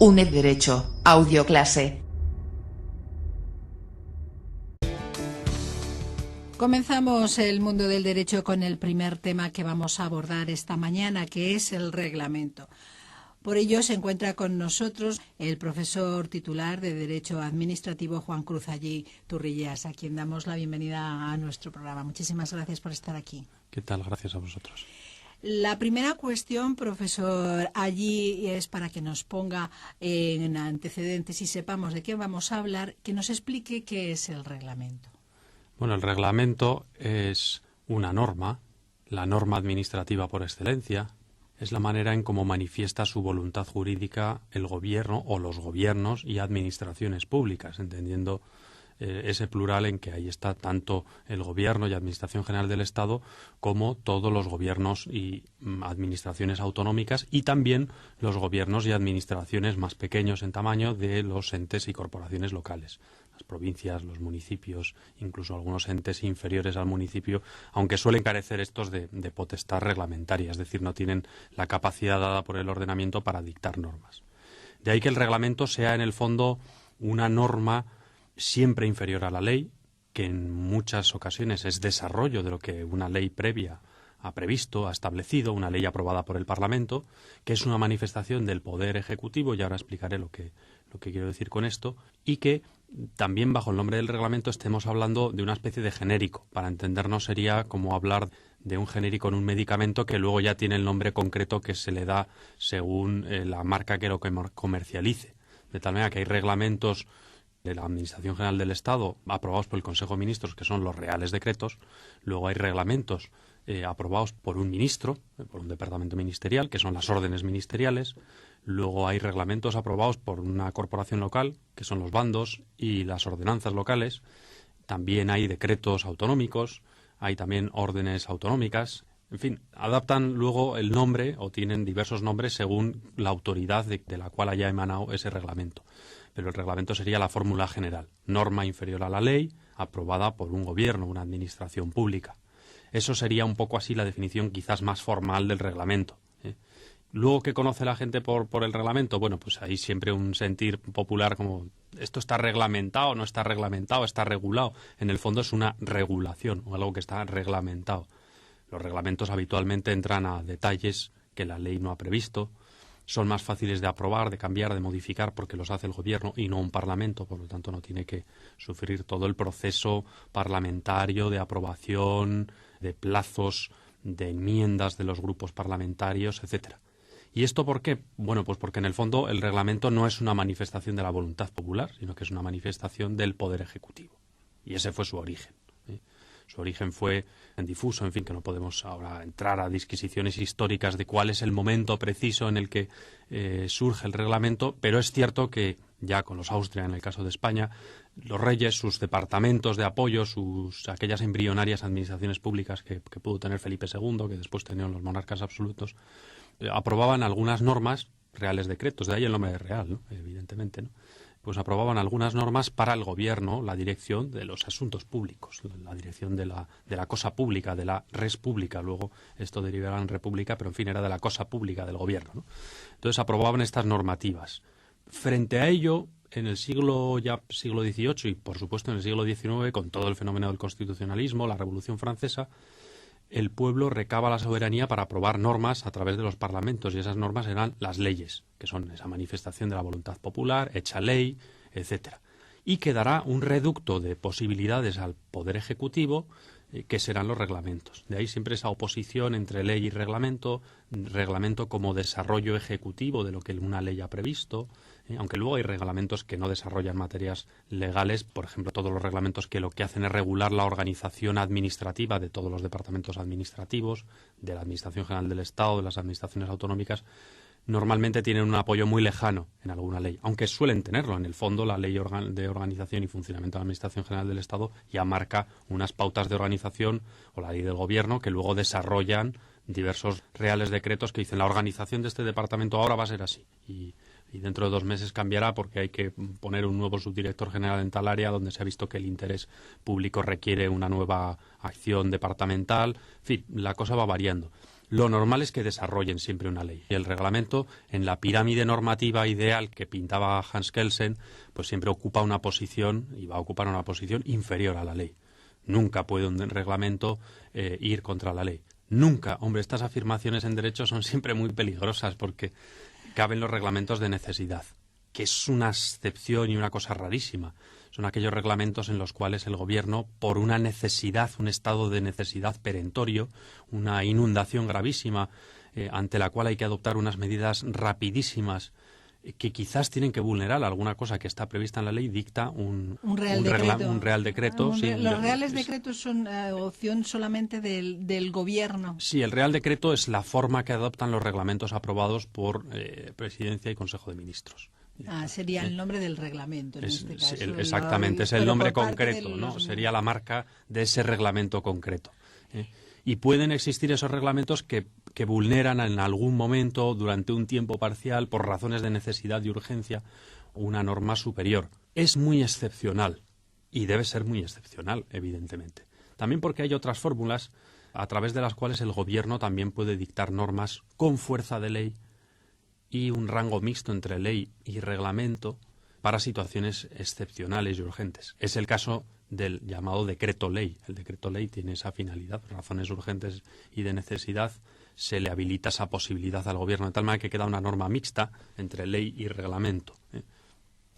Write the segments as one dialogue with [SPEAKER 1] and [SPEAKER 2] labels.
[SPEAKER 1] UNED Derecho, audioclase.
[SPEAKER 2] Comenzamos el mundo del derecho con el primer tema que vamos a abordar esta mañana, que es el reglamento. Por ello se encuentra con nosotros el profesor titular de Derecho Administrativo Juan Cruz Allí Turrillas, a quien damos la bienvenida a nuestro programa. Muchísimas gracias por estar aquí.
[SPEAKER 3] ¿Qué tal? Gracias a vosotros.
[SPEAKER 2] La primera cuestión, profesor Allí, es para que nos ponga en antecedentes y sepamos de qué vamos a hablar, que nos explique qué es el reglamento.
[SPEAKER 3] Bueno, el reglamento es una norma, la norma administrativa por excelencia. Es la manera en cómo manifiesta su voluntad jurídica el gobierno o los gobiernos y administraciones públicas, entendiendo ese plural en que ahí está tanto el gobierno y administración general del Estado como todos los gobiernos y administraciones autonómicas y también los gobiernos y administraciones más pequeños en tamaño de los entes y corporaciones locales. Las provincias, los municipios, incluso algunos entes inferiores al municipio, aunque suelen carecer estos de potestad reglamentaria, es decir, no tienen la capacidad dada por el ordenamiento para dictar normas. De ahí que el reglamento sea en el fondo una norma siempre inferior a la ley, que en muchas ocasiones es desarrollo de lo que una ley previa ha previsto, ha establecido, una ley aprobada por el Parlamento, que es una manifestación del poder ejecutivo, y ahora explicaré lo que quiero decir con esto, y que también bajo el nombre del reglamento estemos hablando de una especie de genérico. Para entendernos sería como hablar de un genérico en un medicamento que luego ya tiene el nombre concreto que se le da según la marca que lo comercialice. De tal manera que hay reglamentos de la Administración General del Estado aprobados por el Consejo de Ministros, que son los reales decretos. Luego hay reglamentos aprobados por un ministro, por un departamento ministerial, que son las órdenes ministeriales. Luego hay reglamentos aprobados por una corporación local, que son los bandos y las ordenanzas locales. También hay decretos autonómicos, hay también órdenes autonómicas. En fin, adaptan luego el nombre o tienen diversos nombres según la autoridad de la cual haya emanado ese reglamento. Pero el reglamento sería la fórmula general, norma inferior a la ley, aprobada por un gobierno, una administración pública. Eso sería un poco así la definición quizás más formal del reglamento. Luego, ¿qué conoce la gente por el reglamento? Bueno, pues hay siempre un sentir popular como esto está reglamentado, no está reglamentado, está regulado. En el fondo es una regulación o algo que está reglamentado. Los reglamentos habitualmente entran a detalles que la ley no ha previsto. Son más fáciles de aprobar, de cambiar, de modificar porque los hace el gobierno y no un parlamento, por lo tanto no tiene que sufrir todo el proceso parlamentario de aprobación, de plazos, de enmiendas de los grupos parlamentarios, etcétera. ¿Y esto por qué? Bueno, pues porque en el fondo el reglamento no es una manifestación de la voluntad popular, sino que es una manifestación del poder ejecutivo. Y ese fue su origen. Su origen fue en difuso, en fin, que no podemos ahora entrar a disquisiciones históricas de cuál es el momento preciso en el que surge el reglamento, pero es cierto que ya con los Austria, en el caso de España, los reyes, sus departamentos de apoyo, aquellas embrionarias administraciones públicas que pudo tener Felipe II, que después tenían los monarcas absolutos, aprobaban algunas normas, reales decretos, de ahí el nombre de real, ¿no? Evidentemente, ¿no? Pues aprobaban algunas normas para el gobierno, la dirección de los asuntos públicos, la dirección de la cosa pública, de la res pública. Luego esto derivará en república, pero en fin era de la cosa pública del gobierno, ¿no? Entonces aprobaban estas normativas. Frente a ello, en el siglo XVIII y por supuesto en el siglo XIX, con todo el fenómeno del constitucionalismo, la Revolución Francesa, el pueblo recaba la soberanía para aprobar normas a través de los parlamentos y esas normas eran las leyes, que son esa manifestación de la voluntad popular, hecha ley, etcétera. Y quedará un reducto de posibilidades al poder ejecutivo que serán los reglamentos. De ahí siempre esa oposición entre ley y reglamento como desarrollo ejecutivo de lo que una ley ha previsto, aunque luego hay reglamentos que no desarrollan materias legales, por ejemplo, todos los reglamentos que lo que hacen es regular la organización administrativa de todos los departamentos administrativos, de la Administración General del Estado, de las administraciones autonómicas, normalmente tienen un apoyo muy lejano en alguna ley, aunque suelen tenerlo. En el fondo, la Ley de Organización y Funcionamiento de la Administración General del Estado ya marca unas pautas de organización, o la Ley del Gobierno, que luego desarrollan diversos reales decretos que dicen la organización de este departamento ahora va a ser así. Y dentro de 2 meses cambiará porque hay que poner un nuevo subdirector general en tal área donde se ha visto que el interés público requiere una nueva acción departamental. En fin, la cosa va variando. lo normal es que desarrollen siempre una ley. Y el reglamento, en la pirámide normativa ideal que pintaba Hans Kelsen, pues siempre ocupa una posición y va a ocupar una posición inferior a la ley. Nunca puede un reglamento ir contra la ley. Nunca. Hombre, estas afirmaciones en derecho son siempre muy peligrosas porque caben los reglamentos de necesidad, que es una excepción y una cosa rarísima. Son aquellos reglamentos en los cuales el gobierno, por una necesidad, un estado de necesidad perentorio, una inundación gravísima, ante la cual hay que adoptar unas medidas rapidísimas, que quizás tienen que vulnerar alguna cosa que está prevista en la ley, dicta un real decreto.
[SPEAKER 2] Los reales decretos son opción solamente del gobierno.
[SPEAKER 3] Sí, el real decreto es la forma que adoptan los reglamentos aprobados por Presidencia y Consejo de Ministros.
[SPEAKER 2] Sería el nombre del reglamento en este caso.
[SPEAKER 3] Exactamente, es el nombre concreto, ¿no? Sería la marca de ese reglamento concreto. Y pueden existir esos reglamentos que vulneran en algún momento, durante un tiempo parcial, por razones de necesidad y urgencia, una norma superior. Es muy excepcional y debe ser muy excepcional, evidentemente. También porque hay otras fórmulas a través de las cuales el gobierno también puede dictar normas con fuerza de ley y un rango mixto entre ley y reglamento para situaciones excepcionales y urgentes. Es el caso del llamado decreto ley. El decreto ley tiene esa finalidad, razones urgentes y de necesidad, se le habilita esa posibilidad al gobierno de tal manera que queda una norma mixta entre ley y reglamento.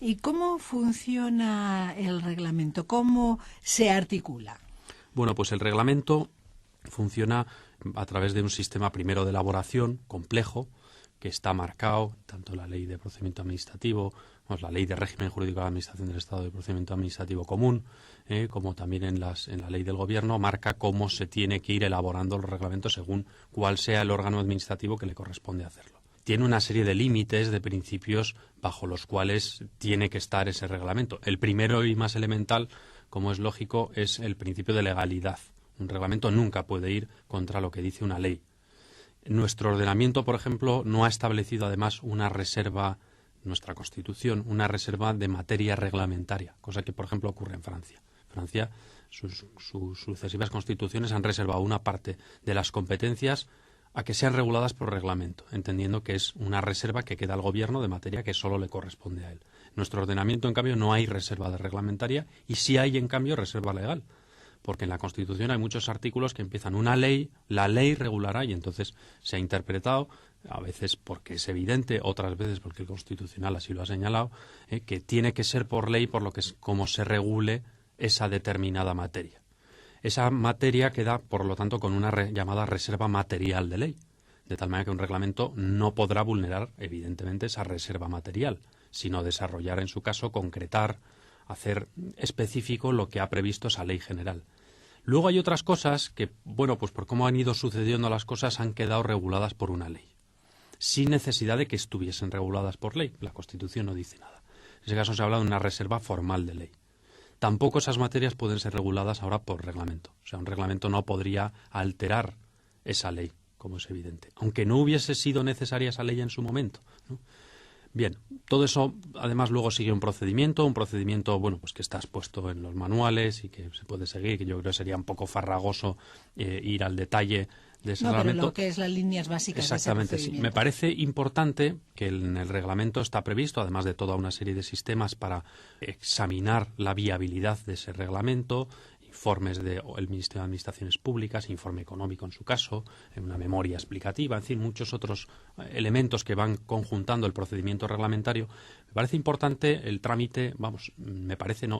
[SPEAKER 2] ¿Y cómo funciona el reglamento? ¿Cómo se articula?
[SPEAKER 3] Bueno, pues el reglamento funciona a través de un sistema primero de elaboración complejo, que está marcado tanto en la Ley de Procedimiento Administrativo, la Ley de Régimen Jurídico de la Administración del Estado de Procedimiento Administrativo Común, como también en la Ley del Gobierno, marca cómo se tiene que ir elaborando los reglamentos según cuál sea el órgano administrativo que le corresponde hacerlo. Tiene una serie de límites, de principios bajo los cuales tiene que estar ese reglamento. El primero y más elemental, como es lógico, es el principio de legalidad. Un reglamento nunca puede ir contra lo que dice una ley. Nuestro ordenamiento, por ejemplo, no ha establecido además una reserva, nuestra Constitución, una reserva de materia reglamentaria, cosa que, por ejemplo, ocurre en Francia. Francia, sus sucesivas constituciones han reservado una parte de las competencias a que sean reguladas por reglamento, entendiendo que es una reserva que queda al gobierno de materia que solo le corresponde a él. En nuestro ordenamiento, en cambio, no hay reserva de reglamentaria y sí hay, en cambio, reserva legal. Porque en la Constitución hay muchos artículos que empiezan una ley, la ley regulará, y entonces se ha interpretado, a veces porque es evidente, otras veces porque el Constitucional así lo ha señalado, que tiene que ser por ley por lo que es como se regule esa determinada materia. Esa materia queda, por lo tanto, con una llamada reserva material de ley, de tal manera que un reglamento no podrá vulnerar, evidentemente, esa reserva material, sino desarrollar, en su caso, concretar, hacer específico lo que ha previsto esa ley general. Luego hay otras cosas que, bueno, pues por cómo han ido sucediendo las cosas, han quedado reguladas por una ley, sin necesidad de que estuviesen reguladas por ley. La Constitución no dice nada. En ese caso se habla de una reserva formal de ley. Tampoco esas materias pueden ser reguladas ahora por reglamento. O sea, un reglamento no podría alterar esa ley, como es evidente, aunque no hubiese sido necesaria esa ley en su momento, ¿no? Bien, todo eso además luego sigue un procedimiento, bueno, pues que está expuesto en los manuales y que se puede seguir, que yo creo que sería un poco farragoso ir al detalle de ese reglamento.
[SPEAKER 2] Pero lo que es las líneas básicas de ese procedimiento.
[SPEAKER 3] Exactamente, sí. Me parece importante que en el reglamento está previsto, además de toda una serie de sistemas para examinar la viabilidad de ese reglamento, informes del Ministerio de Administraciones Públicas, informe económico en su caso, una memoria explicativa, en fin, muchos otros elementos que van conjuntando el procedimiento reglamentario. Me parece importante el trámite,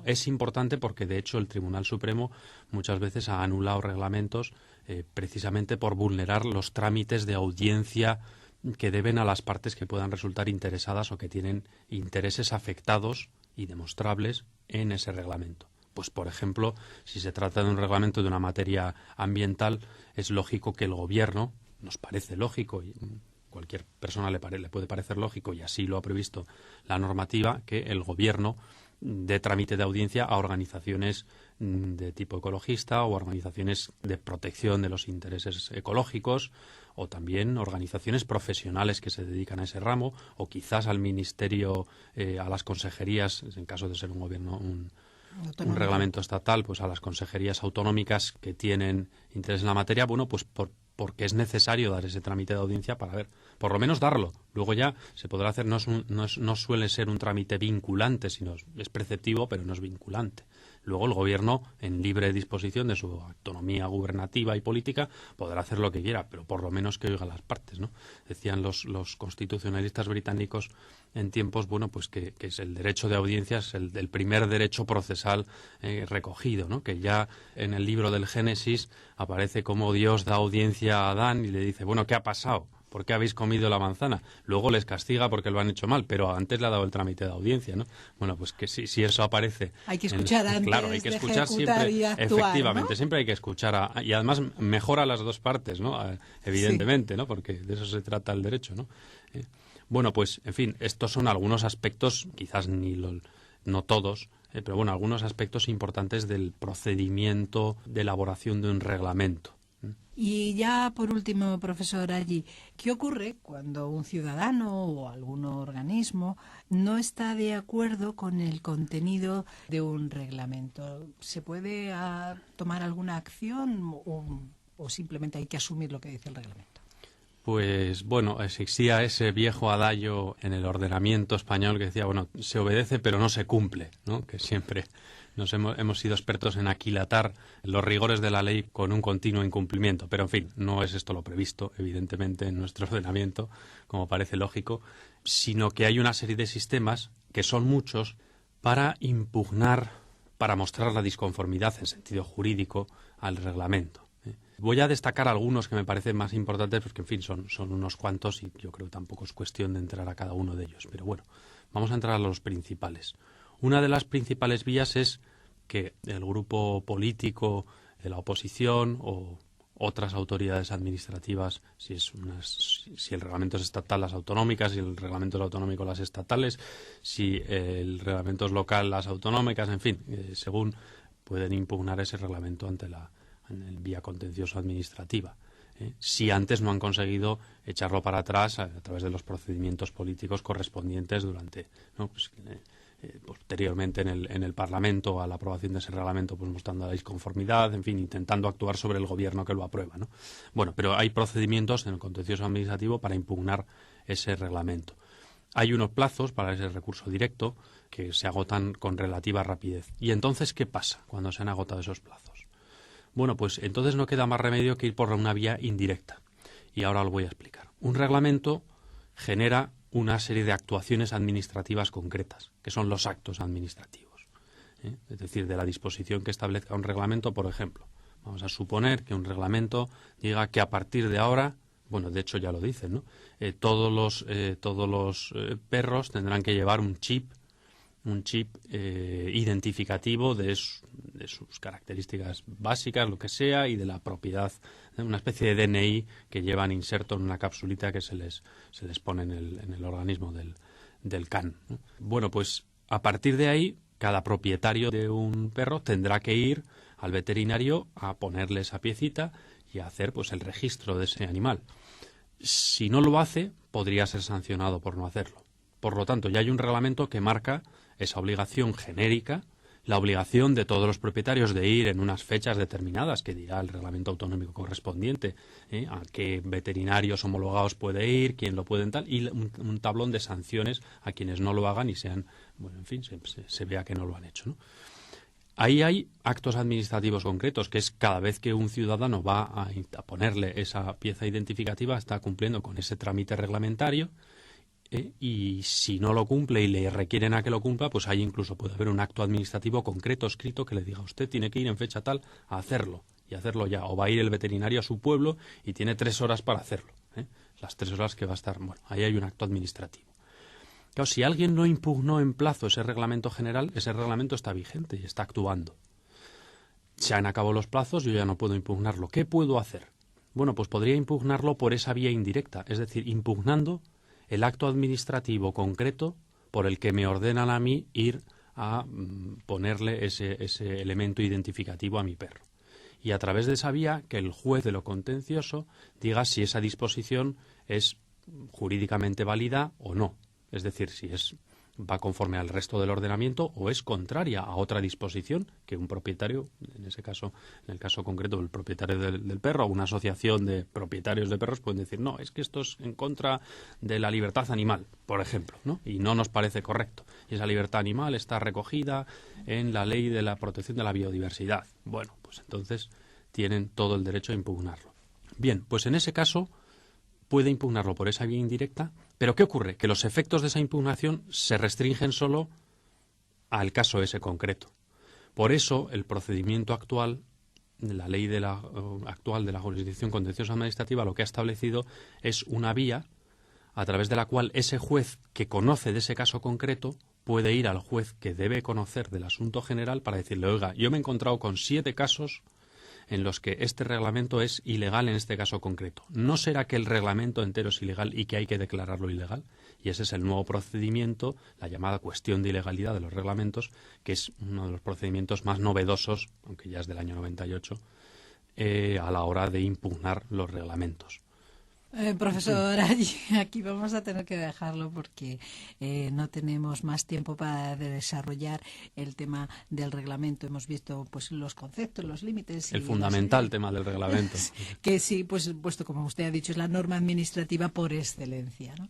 [SPEAKER 3] es importante porque de hecho el Tribunal Supremo muchas veces ha anulado reglamentos precisamente por vulnerar los trámites de audiencia que deben a las partes que puedan resultar interesadas o que tienen intereses afectados y demostrables en ese reglamento. Pues, por ejemplo, si se trata de un reglamento de una materia ambiental, es lógico que el gobierno, nos parece lógico, y cualquier persona le puede parecer lógico, y así lo ha previsto la normativa, que el gobierno dé trámite de audiencia a organizaciones de tipo ecologista o organizaciones de protección de los intereses ecológicos, o también organizaciones profesionales que se dedican a ese ramo, o quizás al ministerio, a las consejerías, en caso de ser un gobierno,
[SPEAKER 2] Autonómico.
[SPEAKER 3] un reglamento estatal pues a las consejerías autonómicas que tienen interés en la materia, bueno, pues porque es necesario dar ese trámite de audiencia para ver, por lo menos darlo. Luego ya se podrá hacer, no suele ser un trámite vinculante, sino es preceptivo, pero no es vinculante. Luego el gobierno, en libre disposición de su autonomía gubernativa y política, podrá hacer lo que quiera, pero por lo menos que oiga las partes, ¿no? Decían los constitucionalistas británicos en tiempos, bueno, pues que es el derecho de audiencias, el primer derecho procesal recogido, ¿no? Que ya en el libro del Génesis aparece como Dios da audiencia a Adán y le dice, bueno, ¿qué ha pasado? ¿Por qué habéis comido la manzana? Luego les castiga porque lo han hecho mal, pero antes le ha dado el trámite de audiencia, ¿no? Bueno, pues que si eso aparece...
[SPEAKER 2] Hay que escuchar antes
[SPEAKER 3] claro, hay que
[SPEAKER 2] de
[SPEAKER 3] escuchar
[SPEAKER 2] ejecutar
[SPEAKER 3] siempre,
[SPEAKER 2] y actuar,
[SPEAKER 3] efectivamente,
[SPEAKER 2] ¿no?
[SPEAKER 3] siempre hay que escuchar y además mejora las dos partes, ¿no? Evidentemente, ¿no? Porque de eso se trata el derecho, ¿no? Bueno, pues, en fin, estos son algunos aspectos, quizás no todos, pero bueno, algunos aspectos importantes del procedimiento de elaboración de un reglamento.
[SPEAKER 2] Y ya por último, profesor Allí, ¿qué ocurre cuando un ciudadano o algún organismo no está de acuerdo con el contenido de un reglamento? ¿Se puede tomar alguna acción o simplemente hay que asumir lo que dice el reglamento?
[SPEAKER 3] Pues bueno, existía ese viejo adagio en el ordenamiento español que decía, bueno, se obedece pero no se cumple, ¿no? Que siempre hemos sido expertos en aquilatar los rigores de la ley con un continuo incumplimiento. Pero en fin, no es esto lo previsto, evidentemente, en nuestro ordenamiento, como parece lógico, sino que hay una serie de sistemas, que son muchos, para impugnar, para mostrar la disconformidad en sentido jurídico al reglamento. Voy a destacar algunos que me parecen más importantes porque, en fin, son unos cuantos y yo creo que tampoco es cuestión de entrar a cada uno de ellos. Pero bueno, vamos a entrar a los principales. Una de las principales vías es que el grupo político de la oposición o otras autoridades administrativas, si el reglamento es estatal, las autonómicas, si el reglamento es autonómico, las estatales, si el reglamento es local, las autonómicas, en fin, según pueden impugnar ese reglamento en vía contencioso administrativa. Si antes no han conseguido echarlo para atrás a través de los procedimientos políticos correspondientes durante, ¿no? Posteriormente en el Parlamento a la aprobación de ese reglamento, pues mostrando la disconformidad, en fin, intentando actuar sobre el gobierno que lo aprueba, ¿no? Bueno, pero hay procedimientos en el contencioso administrativo para impugnar ese reglamento. Hay unos plazos para ese recurso directo que se agotan con relativa rapidez. ¿Y entonces qué pasa cuando se han agotado esos plazos? Bueno, pues entonces no queda más remedio que ir por una vía indirecta. Y ahora lo voy a explicar. Un reglamento genera una serie de actuaciones administrativas concretas, que son los actos administrativos. Es decir, de la disposición que establezca un reglamento, por ejemplo. Vamos a suponer que un reglamento diga que a partir de ahora, bueno, de hecho ya lo dicen, ¿no? Todos los perros tendrán que llevar un chip identificativo de sus características básicas, lo que sea, y de la propiedad, una especie de DNI que llevan inserto en una capsulita que se les pone en el organismo del can, ¿no? Bueno, pues a partir de ahí, cada propietario de un perro tendrá que ir al veterinario a ponerle esa piecita y a hacer pues el registro de ese animal. Si no lo hace, podría ser sancionado por no hacerlo. Por lo tanto, ya hay un reglamento que marca esa obligación genérica, la obligación de todos los propietarios de ir en unas fechas determinadas, que dirá el reglamento autonómico correspondiente, a qué veterinarios homologados puede ir, quién lo puede tal, y un tablón de sanciones a quienes no lo hagan y sean, bueno, en fin, se vea que no lo han hecho, ¿no? Ahí hay actos administrativos concretos, que es cada vez que un ciudadano va a ponerle esa pieza identificativa, está cumpliendo con ese trámite reglamentario. Y si no lo cumple y le requieren a que lo cumpla, pues ahí incluso puede haber un acto administrativo concreto escrito que le diga usted tiene que ir en fecha tal a hacerlo y hacerlo ya, o va a ir el veterinario a su pueblo y tiene 3 horas para hacerlo, las 3 horas que va a estar, bueno, ahí hay un acto administrativo. Claro, si alguien no impugnó en plazo ese reglamento general, ese reglamento está vigente y está actuando. Se han acabado los plazos, yo ya no puedo impugnarlo. ¿Qué puedo hacer? Bueno, pues podría impugnarlo por esa vía indirecta, es decir, impugnando el acto administrativo concreto por el que me ordenan a mí ir a ponerle ese elemento identificativo a mi perro. Y a través de esa vía que el juez de lo contencioso diga si esa disposición es jurídicamente válida o no. Es decir, si es va conforme al resto del ordenamiento o es contraria a otra disposición que un propietario, en ese caso, en el caso concreto el propietario del perro o una asociación de propietarios de perros pueden decir, no, es que esto es en contra de la libertad animal, por ejemplo, ¿no? Y no nos parece correcto. Y esa libertad animal está recogida en la ley de la protección de la biodiversidad. Bueno, pues entonces tienen todo el derecho a impugnarlo. Bien, pues en ese caso puede impugnarlo por esa vía indirecta, pero ¿qué ocurre? Que los efectos de esa impugnación se restringen solo al caso ese concreto. Por eso el procedimiento actual, la ley actual de la jurisdicción contenciosa administrativa, lo que ha establecido es una vía a través de la cual ese juez que conoce de ese caso concreto puede ir al juez que debe conocer del asunto general para decirle, oiga, yo me he encontrado con 7 casos en los que este reglamento es ilegal en este caso concreto. ¿No será que el reglamento entero es ilegal y que hay que declararlo ilegal? Y ese es el nuevo procedimiento, la llamada cuestión de ilegalidad de los reglamentos, que es uno de los procedimientos más novedosos, aunque ya es del año 98, a la hora de impugnar los reglamentos.
[SPEAKER 2] Profesor, aquí vamos a tener que dejarlo porque no tenemos más tiempo para desarrollar el tema del reglamento. Hemos visto pues los conceptos, los límites.
[SPEAKER 3] El fundamental tema del reglamento.
[SPEAKER 2] Que sí, pues puesto como usted ha dicho, es la norma administrativa por excelencia, ¿no?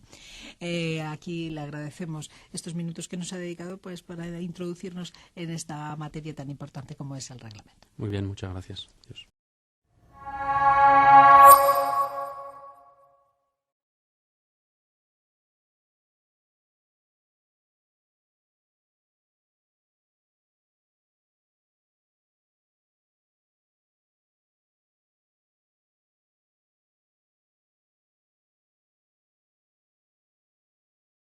[SPEAKER 2] Aquí le agradecemos estos minutos que nos ha dedicado pues para introducirnos en esta materia tan importante como es el reglamento.
[SPEAKER 3] Muy bien, muchas gracias. Adiós.